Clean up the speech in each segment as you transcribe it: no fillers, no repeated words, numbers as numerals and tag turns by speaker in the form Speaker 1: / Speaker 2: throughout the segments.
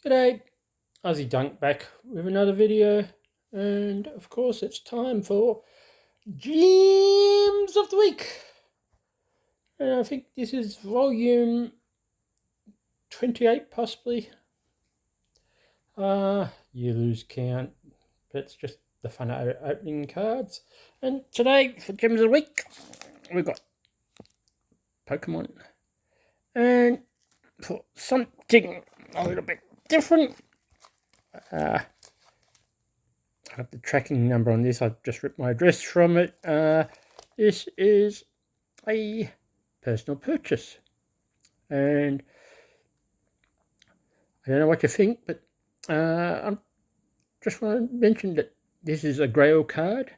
Speaker 1: G'day, Aussie Dunk back with another video, and of course it's time for Gems of the Week. And I think this is volume 28 possibly. You lose count, but it's just the fun of opening cards. And today for Gems of the Week, we've got Pokemon. And for something a little bit different, I have the tracking number on this. I've just ripped my address from it. This is a personal purchase, and I don't know what you think, but I just want to mention that this is a Grail card,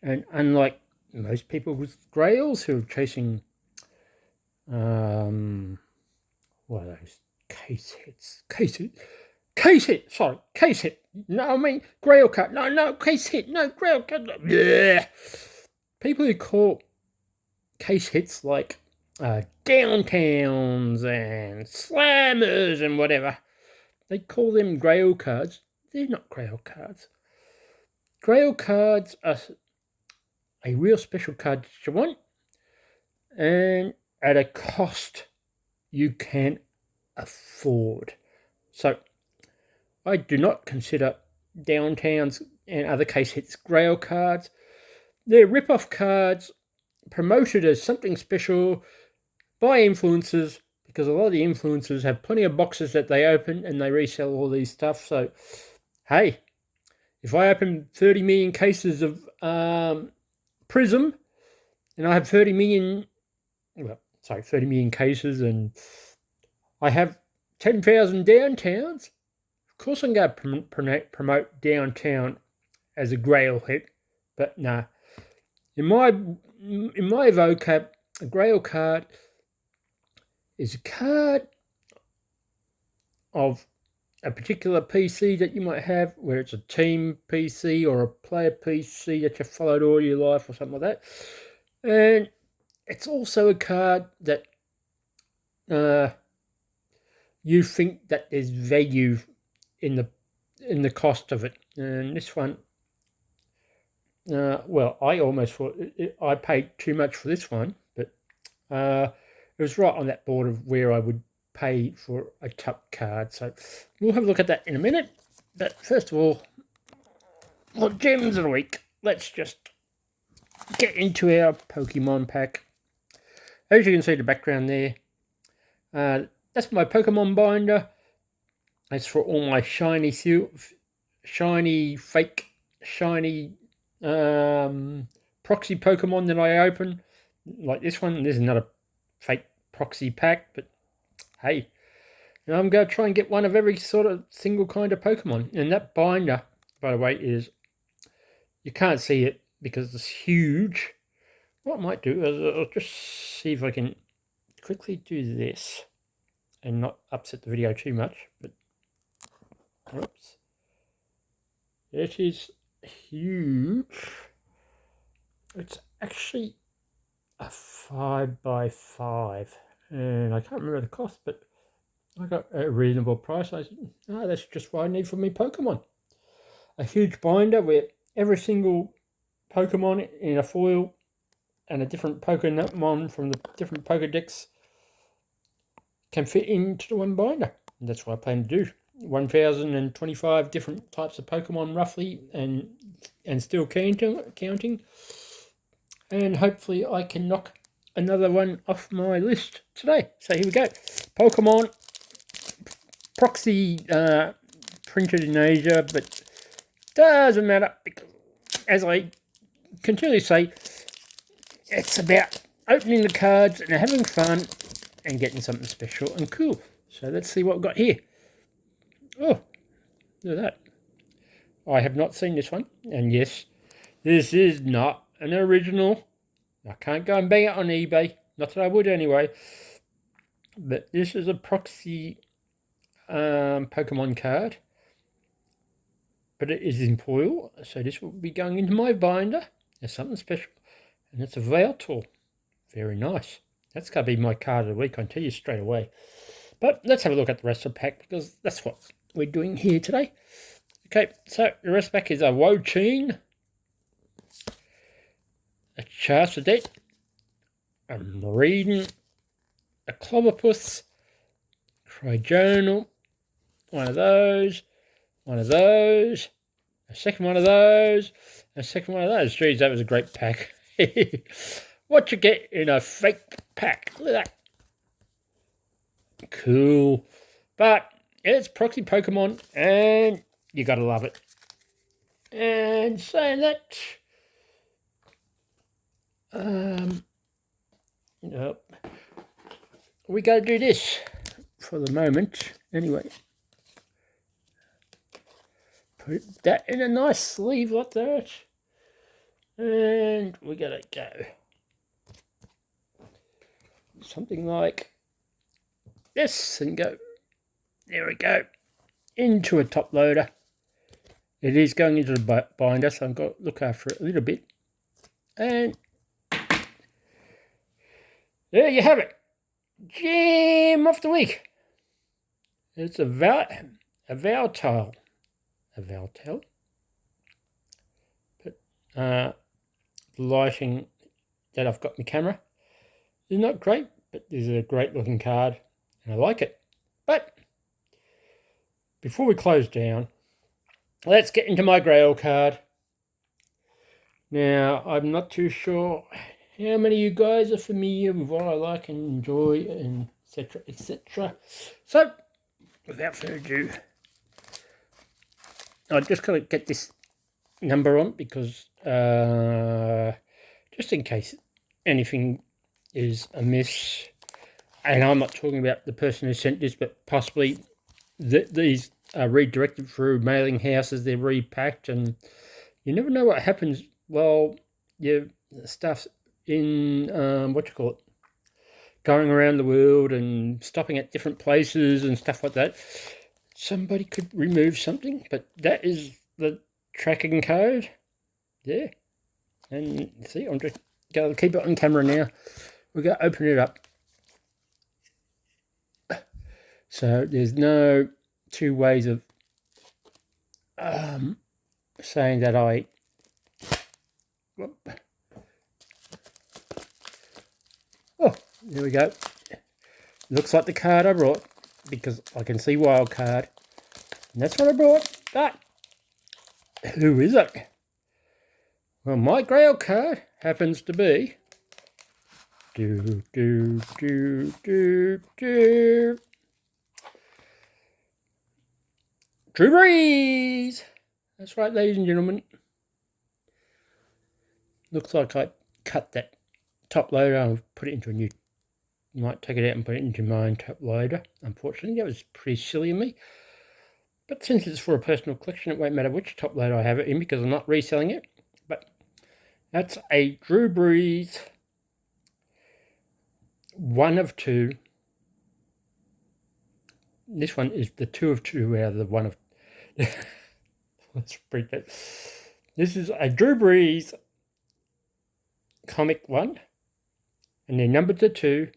Speaker 1: and unlike most people with Grails who are chasing what are those case hits? Case hit. No, I mean Grail card. No, case hit. No, Grail card. Yeah. People who call case hits like downtowns and slammers and whatever, they call them Grail cards. They're not Grail cards. Grail cards are a real special card that you want, and at a cost you can afford. So I do not consider downtowns and other case hits Grail cards. They're rip-off cards promoted as something special by influencers, because a lot of the influencers have plenty of boxes that they open and they resell all these stuff. So, hey, if I open 30 million cases of Prism and I have 30 million cases and I have 10,000 downtowns, of course I'm going to promote downtown as a Grail hit. But nah, in my vocab, a Grail card is a card of a particular PC that you might have, where it's a team PC or a player PC that you've followed all your life or something like that. And it's also a card that you think that there's value in the cost of it. And this one, well, I almost thought I paid too much for this one, but it was right on that border of where I would pay for a top card. So we'll have a look at that in a minute. But first of all, for Gems of the Week, let's just get into our Pokemon pack. As you can see the background there, that's my Pokemon binder. It's for all my shiny fake, shiny Proxy Pokemon that I open, like this one. This is not a fake Proxy pack, but hey, I'm going to try and get one of every sort of single kind of Pokemon. And that binder, by the way, you can't see it because it's huge. What I might do is I'll just see if I can quickly do this and not upset the video too much. But oops, it is huge. It's actually a 5x5, and I can't remember the cost, but I got a reasonable price. I said, oh, that's just what I need for me Pokemon. A huge binder where every single Pokemon in a foil and a different Pokemon from the different Pokedex can fit into the one binder. And that's what I plan to do. 1,025 different types of Pokemon roughly, and still counting. And hopefully I can knock another one off my list today. So here we go. Pokemon Proxy, printed in Asia, but doesn't matter, because as I continually say, it's about opening the cards and having fun and getting something special and cool. So let's see what we've got here. Oh, look at that. I have not seen this one. And yes, this is not an original. I can't go and bang it on eBay. Not that I would anyway. But this is a Proxy Pokemon card. But it is in foil. So this will be going into my binder. There's something special. And it's a Yveltal. Very nice. That's going to be my card of the week, I can tell you straight away. But let's have a look at the rest of the pack, because that's what we're doing here today. Okay, so the rest back is a Wocheen, a Charcadet, a Reedon, a Clobbopus, Cryjonal, one of those, a second one of those, a second one of those. Geez, that was a great pack. What you get in a fake pack. Look at that. Cool. But it's Proxy Pokemon and you gotta love it. And saying that, nope. We gotta do this for the moment. Anyway. Put that in a nice sleeve like that. And we gotta go. Something like this and go. There we go. Into a top loader. It is going into the binder, so I've got to look after it a little bit. And there you have it. Gem of the week. It's a Yveltal. But the lighting that I've got in my camera is not great, but this is a great looking card and I like it. But before we close down, let's get into my Grail card. Now, I'm not too sure how many of you guys are familiar with what I like and enjoy, and etc, etc. So, without further ado, I just got to get this number on because just in case anything is amiss, and I'm not talking about the person who sent this, but possibly these are redirected through mailing houses, they're repacked, and you never know what happens while your stuff's in, going around the world and stopping at different places and stuff like that. Somebody could remove something, but that is the tracking code. Yeah. And see, I'm just going to keep it on camera now. We're going to open it up. So there's no two ways of saying that I... Oh, there we go. Looks like the card I brought, because I can see wild card. And that's what I brought. But who is it? Well, my Grail card happens to be Drew Brees. That's right, ladies and gentlemen. Looks like I cut that top loader and put it into a new... Might take it out and put it into my own top loader. Unfortunately, that was pretty silly of me. But since it's for a personal collection, it won't matter which top loader I have it in because I'm not reselling it. But that's a Drew Brees, one of two. This one is the two of two out of the one of... Let's read that. This is a Drew Brees comic one. And they're numbered to 2.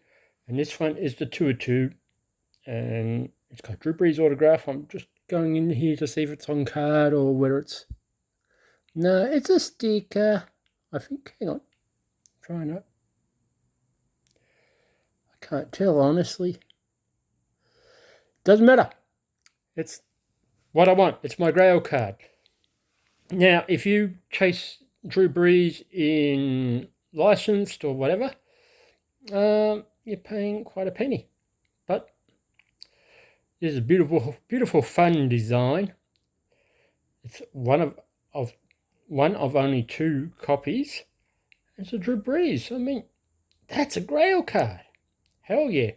Speaker 1: And this one is the 2 of 2. And it's got Drew Brees autograph. I'm just going in here to see if it's on card or whether it's... No, it's a sticker. I think. Hang on. Try not. I can't tell, honestly. Doesn't matter. It's what I want. It's my Grail card. Now, if you chase Drew Brees in licensed or whatever, you're paying quite a penny. But this is a beautiful, beautiful, fun design. It's one of only 2 copies. It's a Drew Brees. I mean, that's a Grail card. Hell yeah.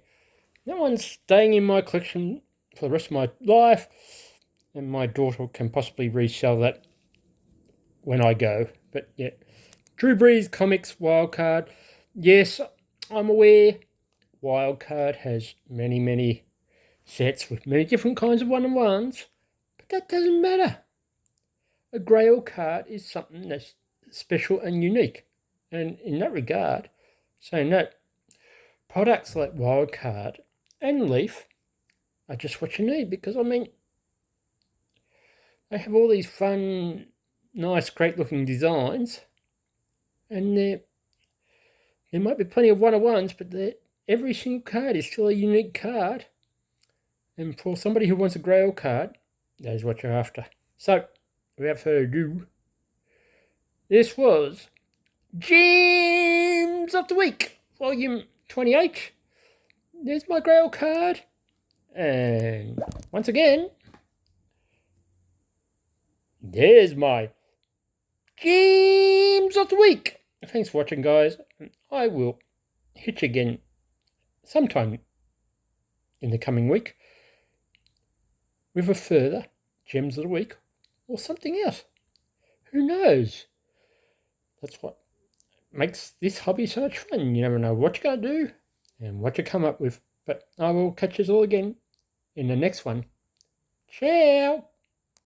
Speaker 1: That one's staying in my collection for the rest of my life, and my daughter can possibly resell that when I go. But yeah, Drew Brees Comics Wildcard. Yes, I'm aware Wildcard has many, many sets with many different kinds of one-on-ones, but that doesn't matter. A Grail card is something that's special and unique. And in that regard, saying that, products like Wildcard and Leaf are just what you need, because I mean, they have all these fun, nice, great-looking designs, and there might be plenty of one-of-ones, but every single card is still a unique card. And for somebody who wants a Grail card, that is what you're after. So, without further ado, this was Gems of the Week, Volume 28. There's my Grail card. And once again, there's my Gems of the Week. Thanks for watching, guys. I will hit you again sometime in the coming week with a further Gems of the Week or something else. Who knows? That's what makes this hobby so much fun. You never know what you're going to do and what you come up with. But I will catch us all again in the next one. Ciao!